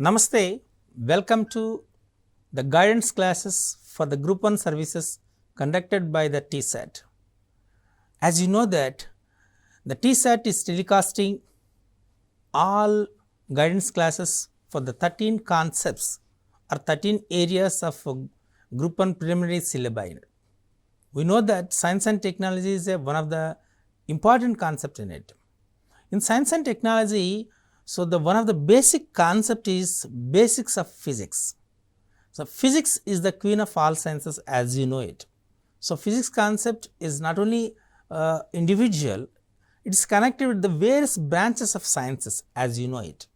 Namaste, welcome to the guidance classes for the Group 1 services conducted by the TSAT. As you know that the TSAT is telecasting all guidance classes for the 13 concepts or 13 areas of Group 1 preliminary syllabi. We know that science and technology is one of the important concepts in it. In science and technology, so one of the basic concept is basics of physics. So physics is the queen of all sciences as you know it. So physics concept is not only individual, it is connected with the various branches of sciences as you know it.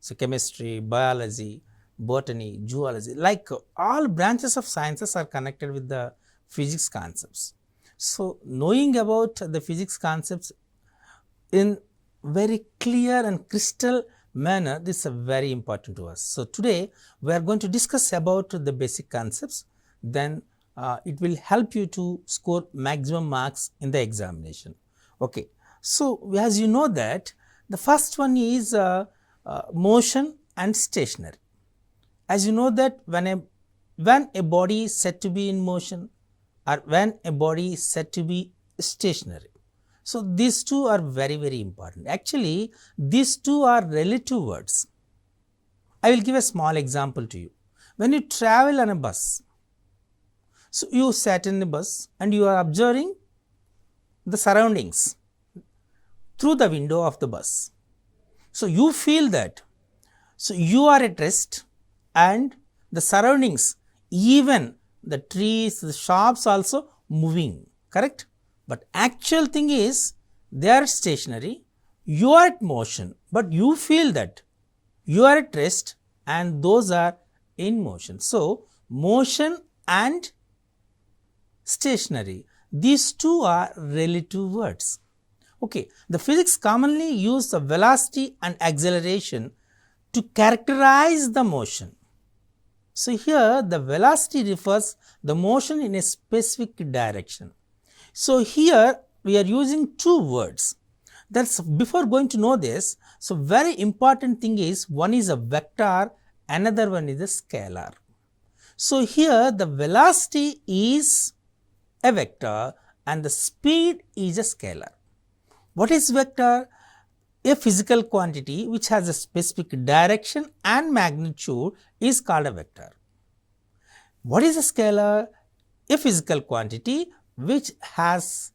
So chemistry, biology, botany, zoology, like all branches of sciences are connected with the physics concepts. So knowing about the physics concepts in very clear and crystal manner, this is very important to us. So today we are going to discuss about the basic concepts, then it will help you to score maximum marks in the examination. Okay. So as you know that the first one is motion and stationary. As you know that when a body is said to be in motion or when a body is said to be stationary. So these two are very important. Actually, these two are relative words. I will give a small example to you. When you travel on a bus, so you sat in the bus and you are observing the surroundings through the window of the bus. So you feel that, so you are at rest and the surroundings, even the trees, the shops also moving, correct? But actual thing is they are stationary, you are at motion, but you feel that you are at rest and those are in motion. So motion and stationary, these two are relative words. Okay, the physics commonly use the velocity and acceleration to characterize the motion. So here the velocity refers the motion in a specific direction. So here we are using two words. That's before going to know this. So very important thing is one is a vector, another one is a scalar. So here the velocity is a vector and the speed is a scalar. What is vector? A physical quantity which has a specific direction and magnitude is called a vector. What is a scalar? A physical quantity which has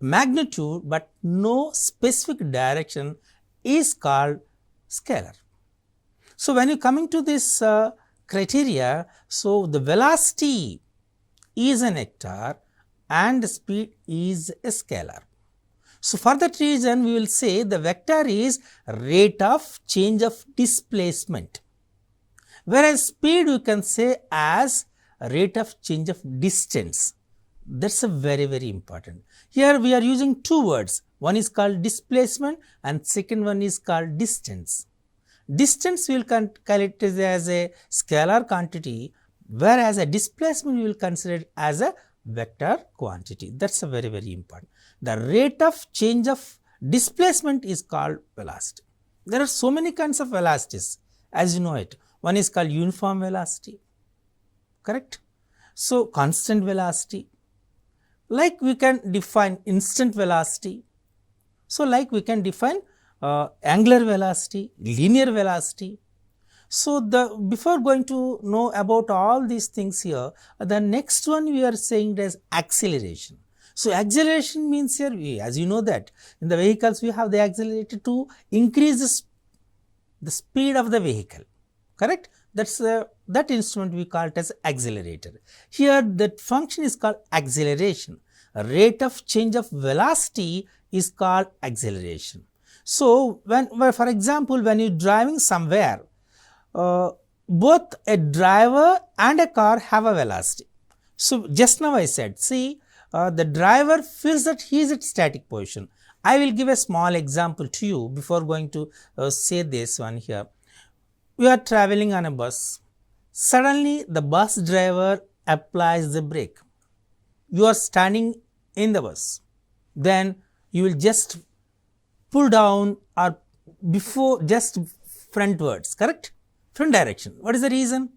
magnitude but no specific direction is called scalar. So when you coming to this criteria, so the velocity is an vector and the speed is a scalar. So for that reason we will say the vector is rate of change of displacement, whereas speed we can say as rate of change of distance. That's a very important. Here we are using two words, one is called displacement and second one is called distance. Distance we will calculate as a scalar quantity, whereas a displacement we will consider it as a vector quantity. That's a very important. The rate of change of displacement is called velocity. There are so many kinds of velocities as you know it. One is called uniform velocity, correct? So constant velocity. Like we can define instant velocity, so like we can define angular velocity, linear velocity. So before going to know about all these things here, the next one we are saying as acceleration. So acceleration means here, as you know that in the vehicles we have the accelerator to increase the speed of the vehicle, correct? That's that instrument we call it as accelerator. Here that function is called acceleration. A rate of change of velocity is called acceleration. So for example, when you're driving somewhere, both a driver and a car have a velocity. So just now I said, see, the driver feels that he is at static position. I will give a small example to you before going to say this one here. We are traveling on a bus. Suddenly the bus driver applies the brake. You are standing in the bus. Then you will just pull down or before just frontwards, correct? different direction. What is the reason?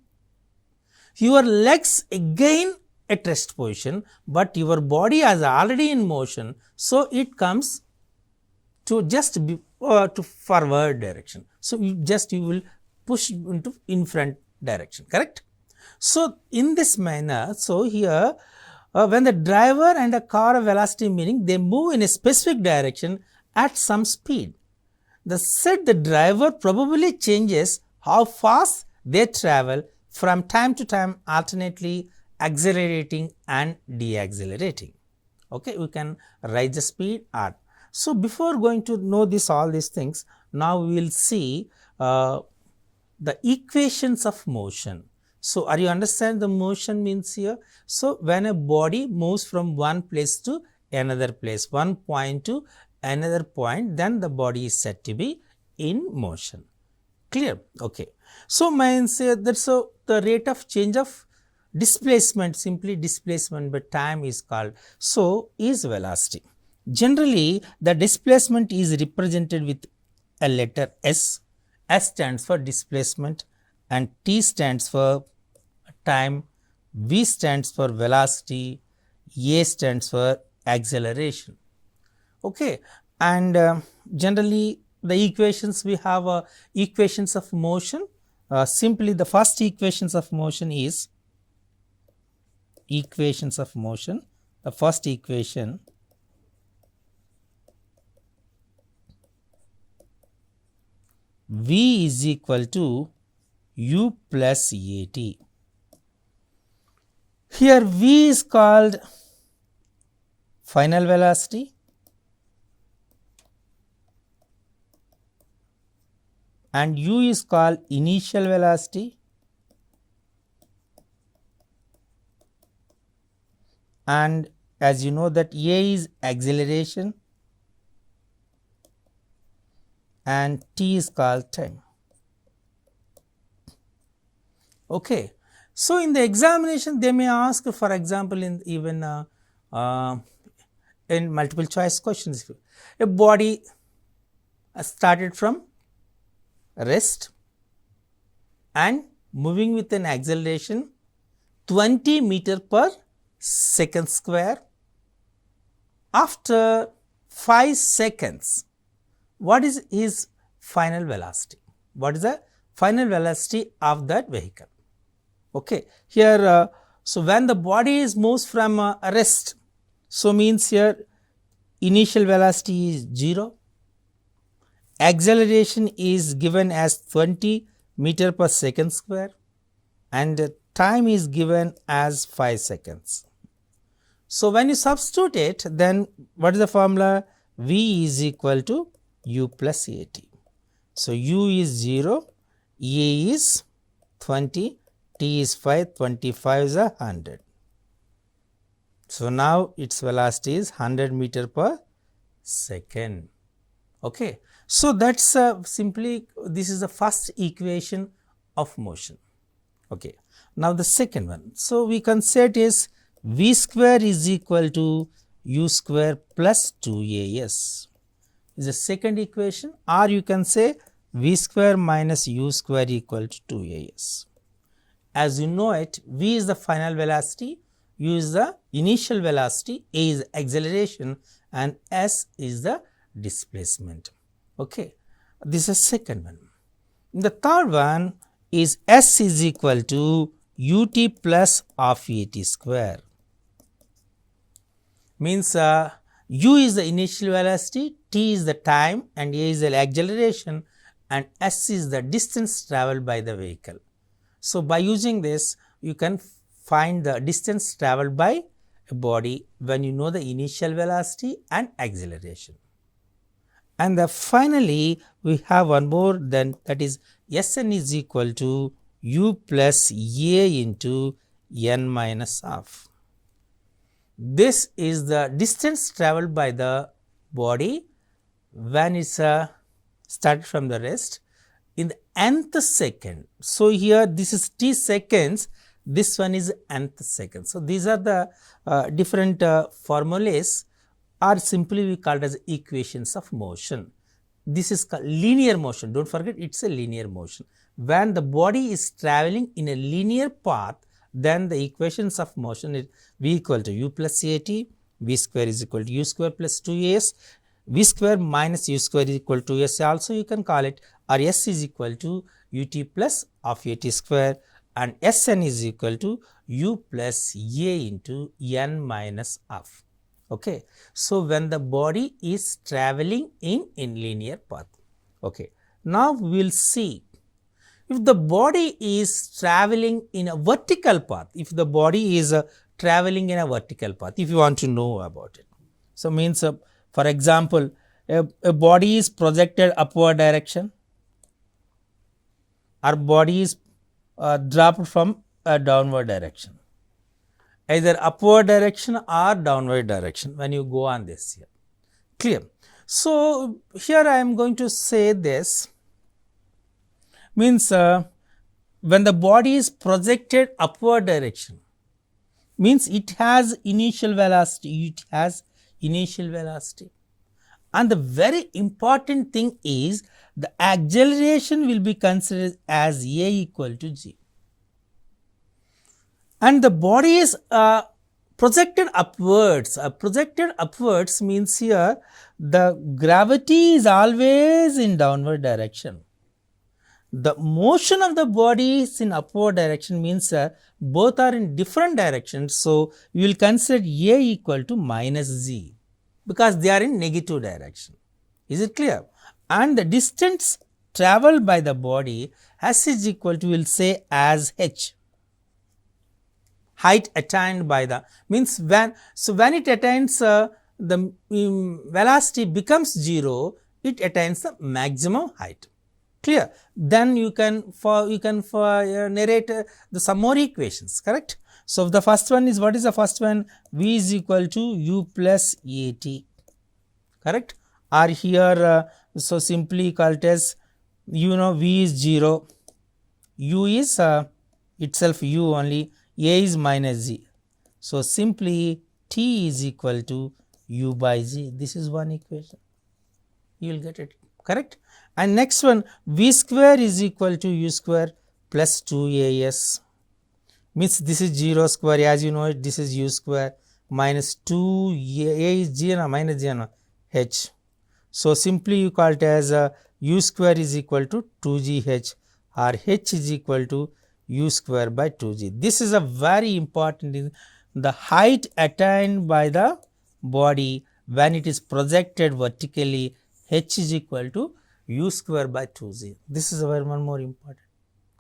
Your legs again at rest position, but your body is already in motion, so it comes to just to forward direction. So you will push into in front direction, correct? So in this manner, so here when the driver and a car of velocity, meaning they move in a specific direction at some speed, the driver probably changes how fast they travel from time to time, alternately accelerating and deaccelerating. Okay, we can raise the speed or. So before going to know all these things, now we will see the equations of motion. So are you understand the motion means here? So when a body moves from one place to another place, one point to another point, then the body is said to be in motion. Clear? Okay. So means that so the rate of change of displacement, simply displacement by time is called, so is velocity. Generally the displacement is represented with a letter S. S stands for displacement and T stands for time, V stands for velocity, A stands for acceleration. Okay, and generally the equations we have equations of motion. Simply the first equations of motion is equations of motion. The first equation V is equal to U plus AT. Here V is called final velocity and U is called initial velocity and as you know that A is acceleration and T is called time. Okay. So in the examination they may ask, for example, in even in multiple choice questions, a body started from rest and moving with an acceleration 20 meter per second square. After 5 seconds, what is his final velocity? What is the final velocity of that vehicle? Okay, here so when the body moves from rest, so means here initial velocity is 0, acceleration is given as 20 meter per second square and time is given as 5 seconds. So when you substitute it, then what is the formula? V is equal to U plus AT. So U is 0, A is 20, T is 5, 25 is 100. So now its velocity is 100 meter per second. Okay. So that's simply this is the first equation of motion. Okay. Now the second one. So we can say it is V square is equal to U square plus 2AS. Is the second equation, or you can say V square minus U square equal to 2AS. As you know it, V is the final velocity, U is the initial velocity, A is acceleration and S is the displacement. Okay, this is second one. The third one is S is equal to UT plus half AT square. Means U is the initial velocity, T is the time and A is the acceleration and S is the distance travelled by the vehicle. So by using this you can find the distance travelled by a body when you know the initial velocity and acceleration. And finally we have one more, then that is Sn is equal to U plus A into n minus half. This is the distance travelled by the body when it's started from the rest in the nth second. So here this is t seconds, this one is nth second. So these are the different formulas, or simply we called as equations of motion. This is called linear motion. Don't forget, it's a linear motion. when the body is traveling in a linear path, then the equations of motion is v equal to u plus cat, v square is equal to u square plus 2as, v square minus u square is equal to s also you can call it, or s is equal to ut plus of at square, and Sn is equal to u plus a into n minus of. Okay. So, when the body is traveling in linear path. Okay. Now, we will see if the body is traveling in a vertical path, if the body is traveling in a vertical path, if you want to know about it. So, means for example, a body is projected upward direction, or body is dropped from a downward direction, either upward direction or downward direction when you go on this here. Clear? So, here I am going to say this means when the body is projected upward direction, means it has initial velocity, and the very important thing is the acceleration will be considered as a equal to g, and the body is projected upwards. Projected upwards means here the gravity is always in downward direction. The motion of the body is in upward direction means both are in different directions. So, you will consider a equal to minus z, because they are in negative direction. Is it clear? And the distance travelled by the body s is equal to, we will say as h. Height attained by the, means when, so when it attains the velocity becomes 0, it attains the maximum height. Clear? Then you can narrate some more equations, correct? So, the first one is, what is the first one? V is equal to u plus at, correct? Or here, so simply call it as, you know, v is 0, u is itself u only, a is minus z. So, simply t is equal to u by z. This is one equation. You will get it, correct? And next one, v square is equal to u square plus 2as, means this is 0 square, as you know it, this is u square minus 2 a is g and minus g and h. So, simply you call it as u square is equal to 2gh, or h is equal to u square by 2g. This is a very important thing. The height attained by the body when it is projected vertically, h is equal to u square by 2z. This is one more important,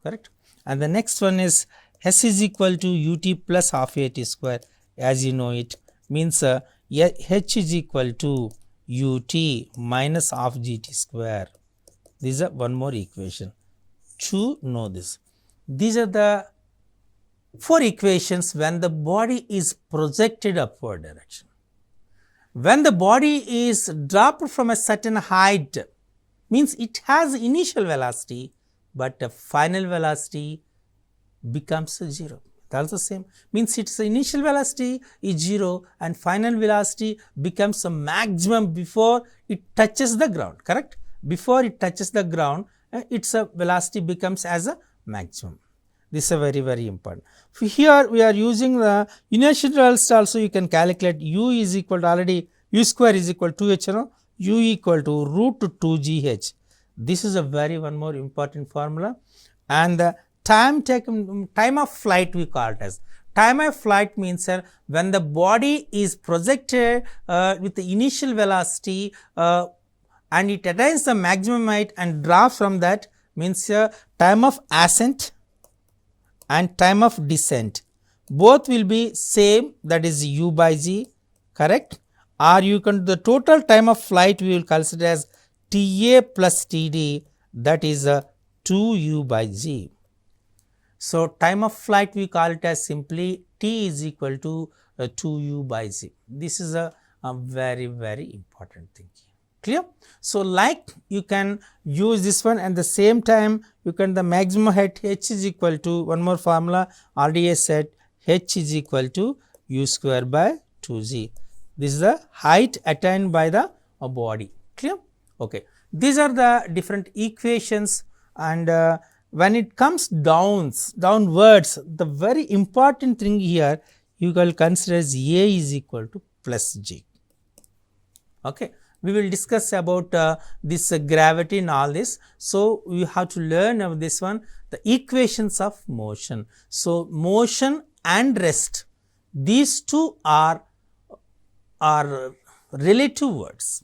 correct? And the next one is s is equal to ut plus half at square, as you know it, means h is equal to ut minus half gt square. This is one more equation to know this. These are the 4 equations when the body is projected upward direction. When the body is dropped from a certain height, means it has initial velocity, but the final velocity becomes 0. That's the same, means its initial velocity is 0 and final velocity becomes a maximum before it touches the ground, correct? Before it touches the ground, its velocity becomes as a maximum. This is very, very important. Here we are using the inertial velocity also. You can calculate u is equal to, already u square is equal to h, u equal to root 2gh. This is a very one more important formula. And the time of flight we call it as. Time of flight means when the body is projected with the initial velocity and it attains the maximum height and drops from that, means time of ascent and time of descent both will be same, that is u by g, correct? Or you can, the total time of flight we will consider as Ta plus Td, that is 2u by g. So, time of flight we call it as simply T is equal to 2u by g. This is a very, very important thing. Clear? So, like you can use this one, and the same time you can, the maximum height h is equal to, one more formula already I said, h is equal to u square by 2g. This is the height attained by the body. Clear? Okay. These are the different equations, and when it comes downwards, the very important thing here you will consider as A is equal to plus G. Okay. We will discuss about this gravity and all this. So, you have to learn of this one, the equations of motion. So, motion and rest, these two are relative words.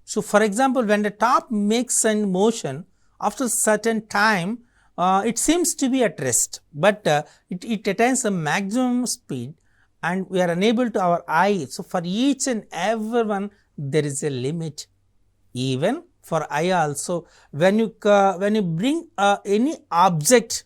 So, for example, when the top makes a motion, after certain time it seems to be at rest, but it attains a maximum speed and we are unable to our eye. So, for each and every one there is a limit, even for eye also. When you bring any object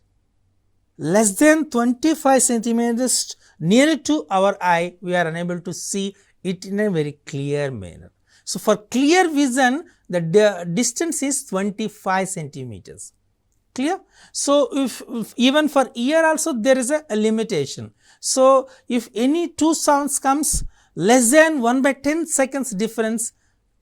less than 25 centimeters near to our eye, we are unable to see it in a very clear manner. So, for clear vision the distance is 25 centimeters. Clear? So, if even for ear also there is a limitation. So, if any two sounds comes less than 1/10 seconds difference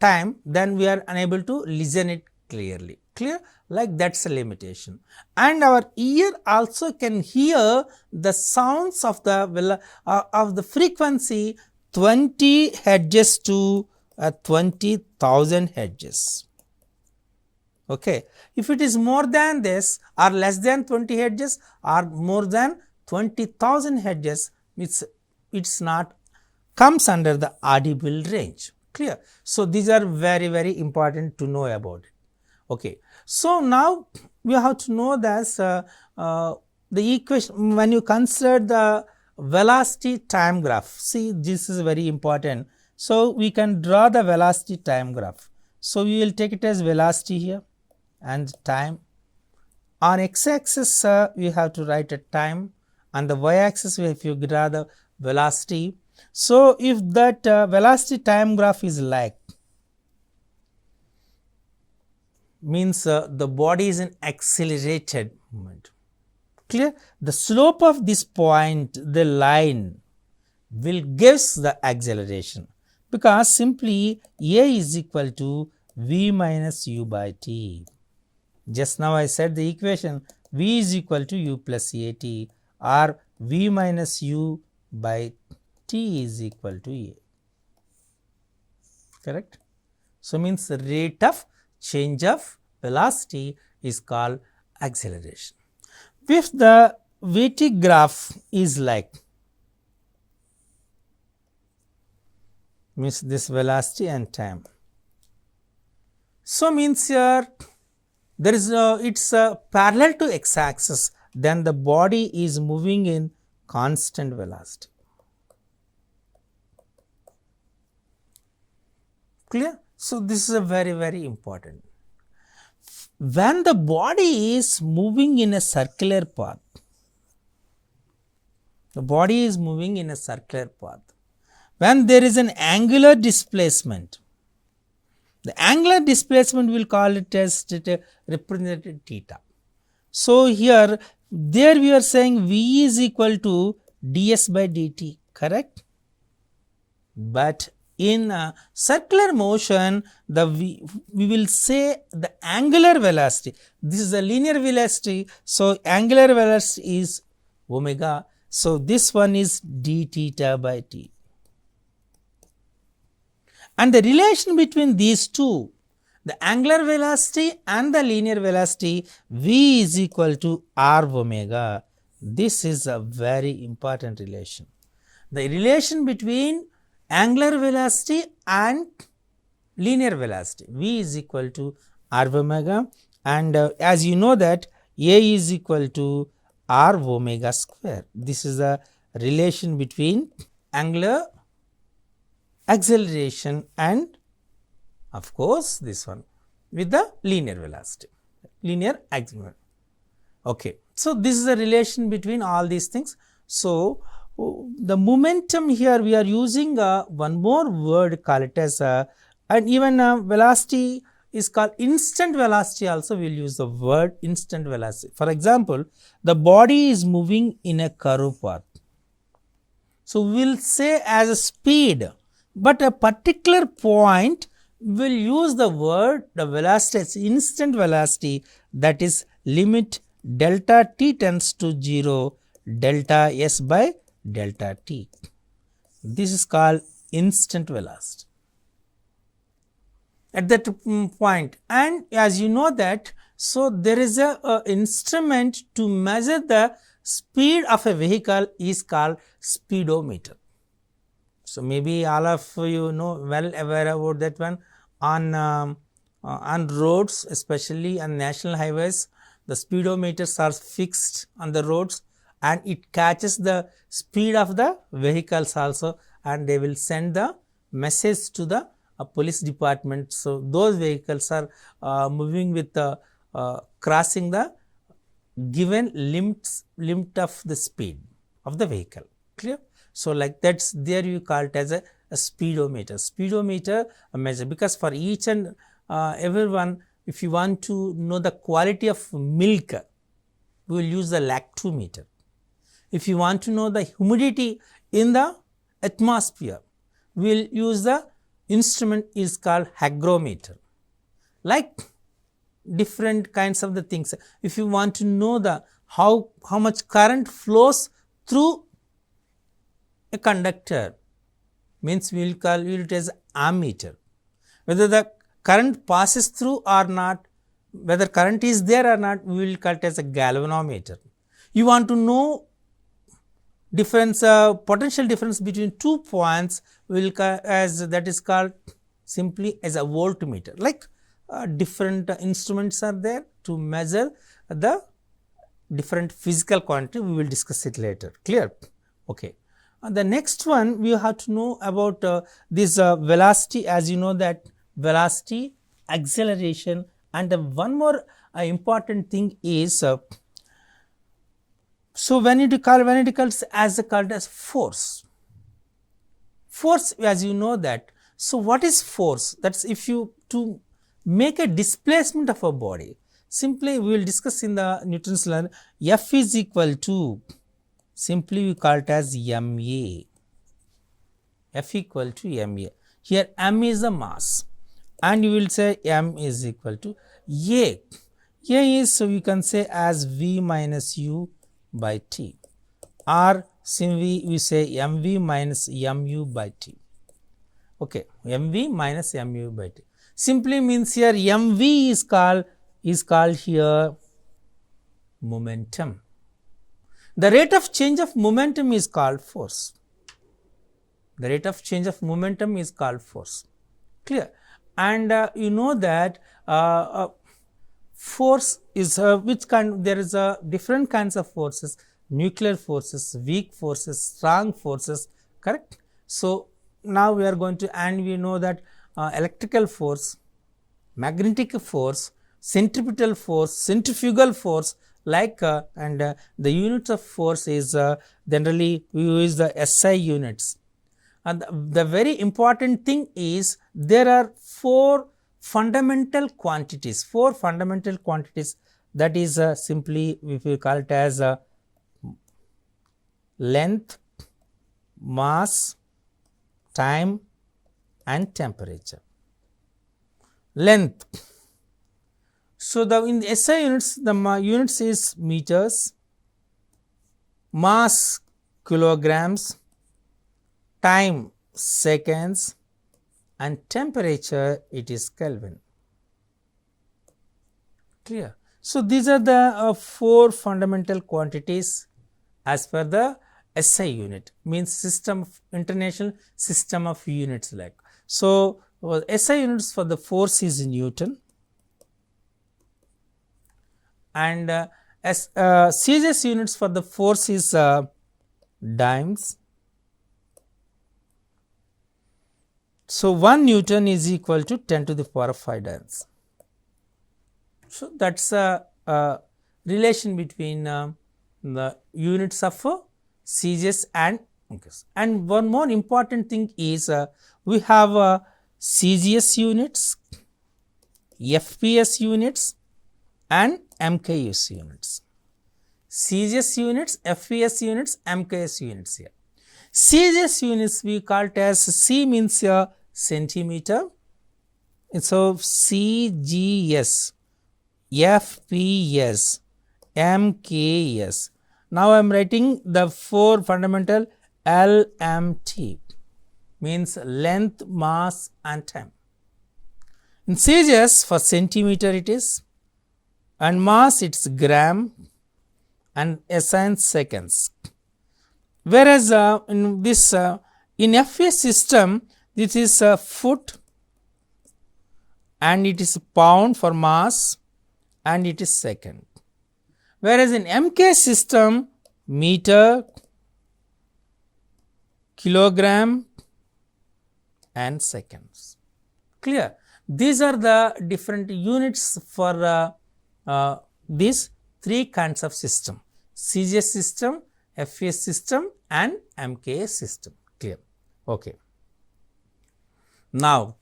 time, then we are unable to listen it clearly. Clear? Like that is a limitation. And our ear also can hear the sounds of the frequency 20 Hz to 20,000 Hz. Okay. If it is more than this or less than 20 Hz or more than 20,000 Hz, it's not comes under the audible range. Clear? So, these are very, very important to know about it. Okay. So, now we have to know that the equation, when you consider the velocity time graph, see this is very important. So, we can draw the velocity time graph. So, we will take it as velocity here and time. On x axis we have to write a time, and the y axis if you draw the velocity. So, if that velocity time graph is like, means the body is in accelerated movement. Clear? The slope of this point, the line, will gives the acceleration, because simply A is equal to V minus U by T. Just now I said the equation V is equal to U plus AT, or V minus U by T is equal to A. Correct? So, means the rate of change of velocity is called acceleration. If the VT graph is like, means this velocity and time. So, means here there is it's parallel to x axis, then the body is moving in constant velocity. Clear? So, this is a very, very important. When the body is moving in a circular path, the body is moving in a circular path, when there is an angular displacement, the angular displacement will call it as represented theta. So, here there we are saying V is equal to ds by dt, correct? But in circular motion, we will say the angular velocity, this is a linear velocity. So, angular velocity is omega. So, this one is d theta by t. And the relation between these two, the angular velocity and the linear velocity, V is equal to r omega. This is a very important relation. The relation between angular velocity and linear velocity, V is equal to r omega, and as you know that A is equal to r omega square. This is the relation between angular acceleration and of course this one with the linear velocity, linear acceleration. Okay. So, this is the relation between all these things. So, the momentum here we are using one more word, call it as and even velocity is called instant velocity, also we will use the word instant velocity. For example, the body is moving in a curve path. So, we will say as a speed, but a particular point will use the word the velocity as instant velocity, that is limit delta t tends to 0 delta s by delta t. This is called instant velocity at that point. And as you know that, so there is a instrument to measure the speed of a vehicle is called speedometer. So maybe all of you know well aware about that one. On roads, especially on national highways, the speedometers are fixed on the roads and it catches the speed of the vehicles also, and they will send the message to the police department. So those vehicles are moving with crossing the given limit of the speed of the vehicle. Clear? So like that's there you call it as a speedometer. Speedometer measure, because for each and everyone, if you want to know the quality of milk, we will use the lactometer. If you want to know the humidity in the atmosphere, we will use the instrument is called hygrometer. Like different kinds of the things. If you want to know the how much current flows through a conductor, means we will call it as ammeter. Whether the current passes through or not, whether current is there or not, we will call it as a galvanometer. You want to know difference, potential difference between 2 points, we will call as that is called simply as a voltmeter. Like different instruments are there to measure the different physical quantity. We will discuss it later. Clear? Okay. The next one we have to know about this velocity. As you know that velocity, acceleration, and one more important thing is so when it calls as called as force. Force, as you know that. So what is force? That's if you to make a displacement of a body. Simply we will discuss in the Newton's law. F is equal to, simply we call it as ma. F equal to ma. Here m is the mass, and you will say m is equal to a. A is, so you can say as v minus u by t, or simply we say mv minus mu by t. Okay, mv minus mu by t. Simply means here mv is called here momentum. The rate of change of momentum is called force. The rate of change of momentum is called force. Clear? And you know that force is which kind? There is different kinds of forces: nuclear forces, weak forces, strong forces. Correct? So now we are going to, and we know that electrical force, magnetic force, centripetal force, centrifugal force, like and the units of force is generally we use the SI units. And the very important thing is there are four fundamental quantities. That is simply if we call it as length, mass, time, and temperature. Length. So in the SI units, the units is meters, mass kilograms, time seconds, and temperature it is Kelvin. Clear? So these are the four fundamental quantities as per the SI unit, means system of international system of units. Like so SI units for the force is Newton, and CGS units for the force is Dimes. So 1 Newton is equal to 10 to the power 5 Dimes. So that's a relation between the units of CGS and one more important thing is we have CGS units, FPS units, and MKS units. CGS units, FPS units, MKS units here. CGS units we call it as C means centimeter. So CGS 𝗹𝗶𝗺, 𝗪𝗂𝗺. Now I am writing the 4 fundamental LMT, means length, mass and time. In CGS, for centimeter it is, and mass it's gram, and SI in seconds. Whereas in this in FA system, this is foot, and it is pound for mass, and it is second. Whereas in MK system, meter, kilogram and seconds. Clear? These are the different units for these 3 kinds of system: CGS system, FA system and MK system. Clear? Okay. Now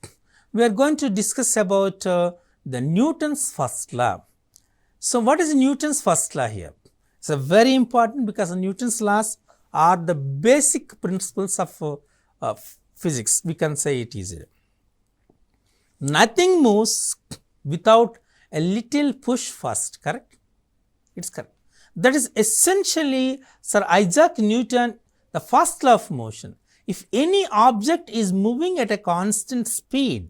we are going to discuss about the Newton's first law. So what is Newton's first law here? It's very important because Newton's laws are the basic principles of physics. We can say it easily. Nothing moves without a little push first, correct? It's correct. That is essentially Sir Isaac Newton, the first law of motion. If any object is moving at a constant speed,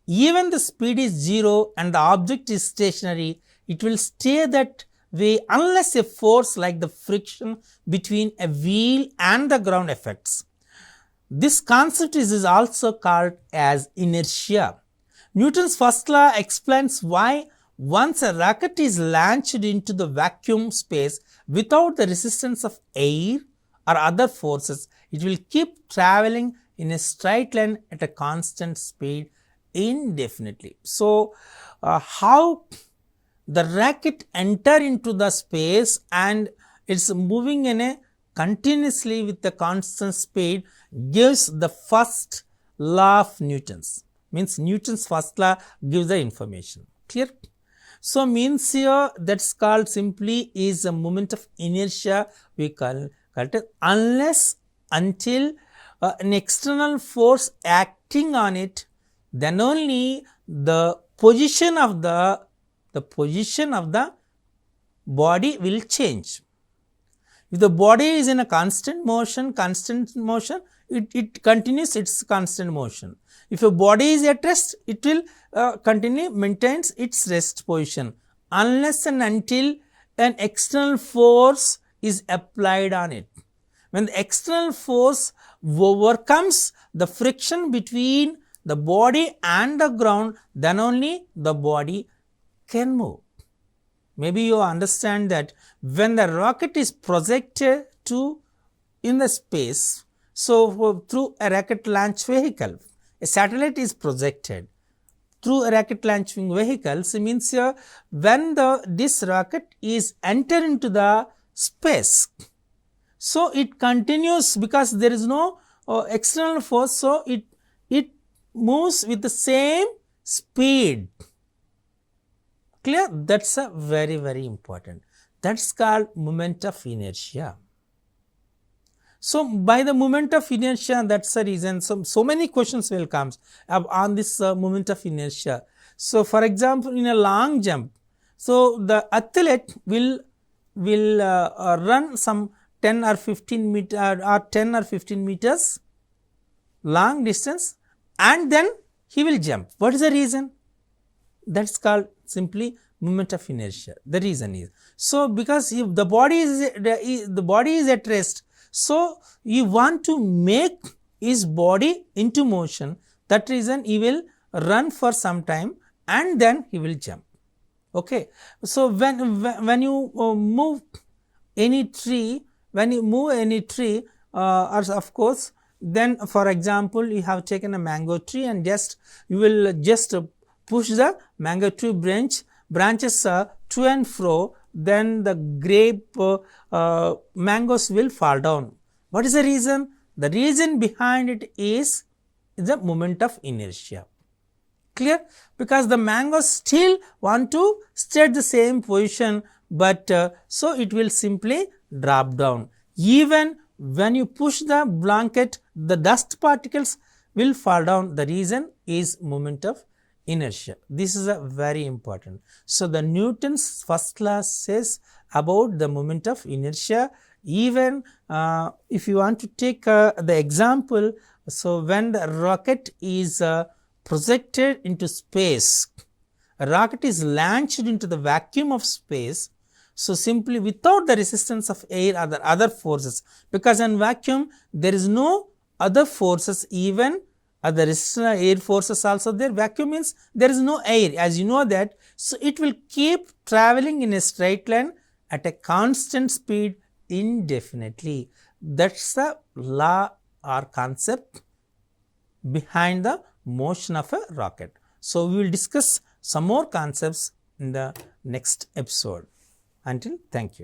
even the speed is 0 and the object is stationary, it will stay that way unless a force like the friction between a wheel and the ground affects. This concept is also called as inertia. Newton's first law explains why once a rocket is launched into the vacuum space without the resistance of air or other forces, it will keep traveling in a straight line at a constant speed indefinitely. So, how the rocket enter into the space and it's moving in a continuously with the constant speed gives the first law of Newton's. Means Newton's first law gives the information. Clear? So means here that's called simply is a moment of inertia. We call it unless until an external force acting on it, then only the position of the body will change. If the body is in a constant motion, it continues its constant motion. If a body is at rest, it will maintains its rest position unless and until an external force is applied on it. When the external force overcomes the friction between the body and the ground, then only the body can move. Maybe you understand that when the rocket is projected in the space, so through a rocket launch vehicle, a satellite is projected through a rocket launching vehicle. So means here when this rocket is enter into the space, so it continues because there is no external force, so it moves with the same speed. Clear? That's a very, very important. That's called moment of inertia. So by the moment of inertia, that's the reason so many questions will come on this moment of inertia. So for example, in a long jump, so the athlete will run some 10 or 15 meters long distance, and then he will jump. What is the reason? That's called simply moment of inertia. The reason is, so because if the body is at rest, so you want to make his body into motion. That reason he will run for some time and then he will jump. Okay. So when you move any tree, or of course, then for example, you have taken a mango tree and you will just push the mango tree branches to and fro, then the grape mangoes will fall down. What is the reason? The reason behind it is the moment of inertia. Clear? Because the mangoes still want to stay at the same position, but so it will simply drop down. Even when you push the blanket, the dust particles will fall down. The reason is moment of inertia. This is a very important. So, the Newton's first law says about the moment of inertia. Even if you want to take the example, so when the rocket is projected into space, a rocket is launched into the vacuum of space. So, simply without the resistance of air or the other forces, because in vacuum there is no other forces, even the resistance air forces also there. Vacuum means there is no air, as you know that. So, it will keep traveling in a straight line at a constant speed indefinitely. That is the law or concept behind the motion of a rocket. So, we will discuss some more concepts in the next episode. Until, thank you.